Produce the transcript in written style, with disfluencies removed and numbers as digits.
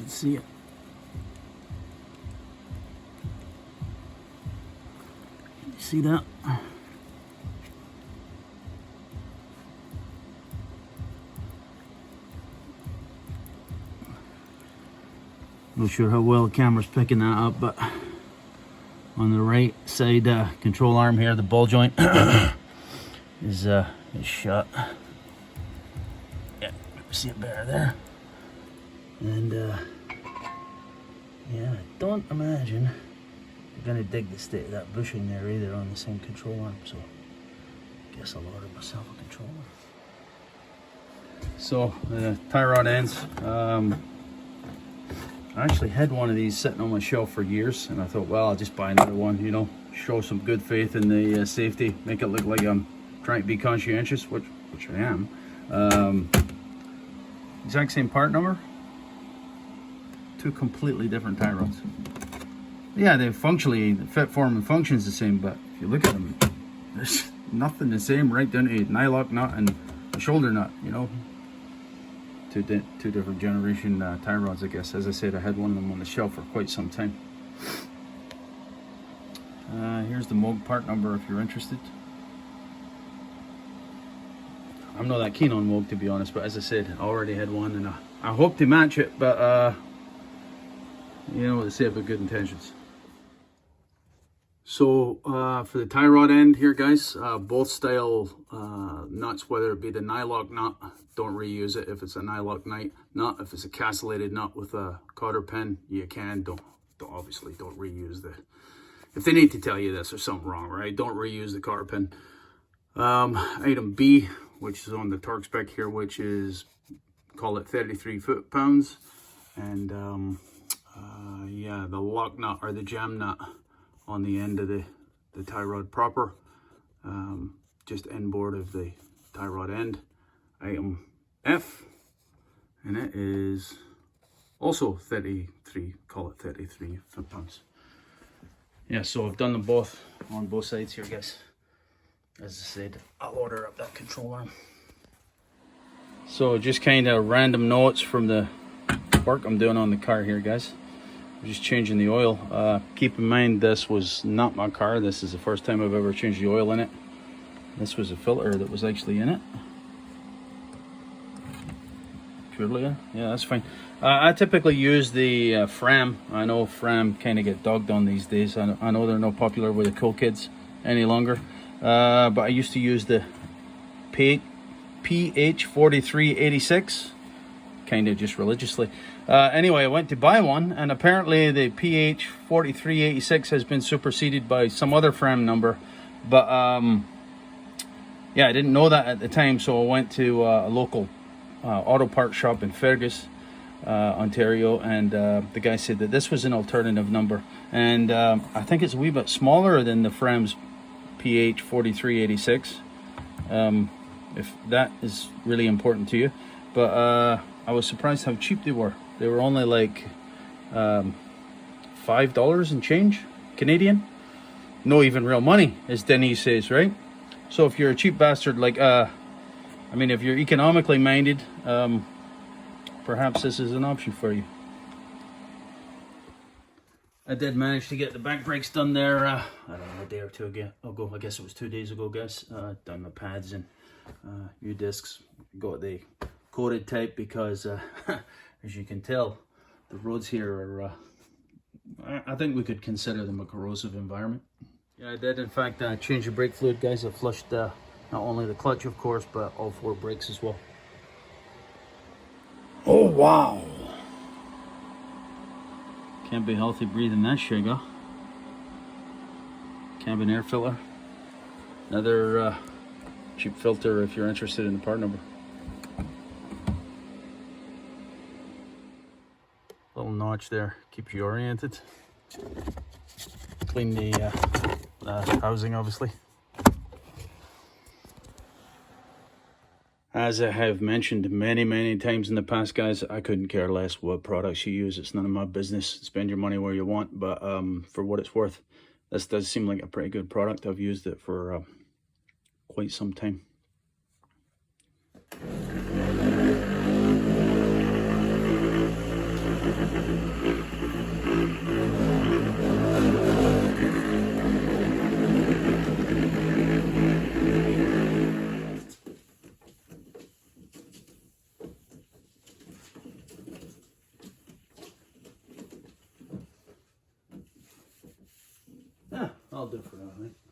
can see it. Can you see that? Not sure how well the camera's picking that up, but on the right side control arm here, the ball joint is shut. Yeah, see it better there. And yeah, I don't imagine you're gonna dig the state of that bushing there either on the same control arm, so I guess I'll order myself a controller. So the tie rod ends. I actually had one of these sitting on my shelf for years, and I thought, well, I'll just buy another one, you know, show some good faith in the safety, make it look like I'm trying to be conscientious, which I am. Exact same part number, two completely different tie rods. Yeah, they functionally, the fit, form, and function is the same, but if you look at them, there's nothing the same right down to a nylock nut and a shoulder nut, you know. Two different generation tie rods, I guess. As I said, I had one of them on the shelf for quite some time. Here's the Moog part number if you're interested. I'm not that keen on Moog, to be honest, but as I said, I already had one, and I hope to match it, but you know what they say about good intentions. So for the tie rod end here, guys, both style nuts, whether it be the nylock nut, don't reuse it. If it's a nylock nut, if it's a castellated nut with a cotter pin, you can. Don't obviously don't reuse the. If they need to tell you this, there's something wrong, right? Don't reuse the cotter pin. Item B, which is on the torque spec here, which is, call it 33 foot-pounds, and yeah, the lock nut or the jam nut on the end of the tie rod proper, just end board of the tie rod end. Item F, and it is also 33, call it 33 foot-pounds. Yeah, so I've done them both on both sides here, guys. As I said, I'll order up that control arm. So just kind of random notes from the work I'm doing on the car here, guys. I'm just changing the oil. Keep in mind, this was not my car. This is the first time I've ever changed the oil in it. This was a filter that was actually in it. Yeah, that's fine. I typically use the Fram. I know Fram kind of get dogged on these days. I know they're not popular with the cool kids any longer. But I used to use the PH4386, kind of just religiously. Anyway, I went to buy one, and apparently the PH4386 has been superseded by some other Fram number. But yeah, I didn't know that at the time, so I went to a local auto parts shop in Fergus, Ontario, and the guy said that this was an alternative number, and I think it's a wee bit smaller than the Fram's PH4386, if that is really important to you. But I was surprised how cheap they were. They were only like $5 and change Canadian. No even real money, as Denise says, right? So if you're a cheap bastard like I mean, if you're economically minded, perhaps this is an option for you. I did manage to get the back brakes done there, I don't know, a day or two ago. I guess it was 2 days ago, guys. Done the pads and U-discs. Got the coated type because, as you can tell, the roads here are, I think we could consider them a corrosive environment. Yeah, I did, in fact, change the brake fluid, guys. I flushed not only the clutch, of course, but all 4 brakes as well. Oh, wow. Can't be healthy breathing that sugar. Cabin air filter. Another cheap filter if you're interested in the part number. Little notch there, keeps you oriented. Clean the housing, obviously. As I have mentioned many times in the past, guys, I couldn't care less what products you use. It's none of my business. Spend your money where you want, but for what it's worth, this does seem like a pretty good product. I've used it for quite some time. Yeah, I'll do it for now, I think.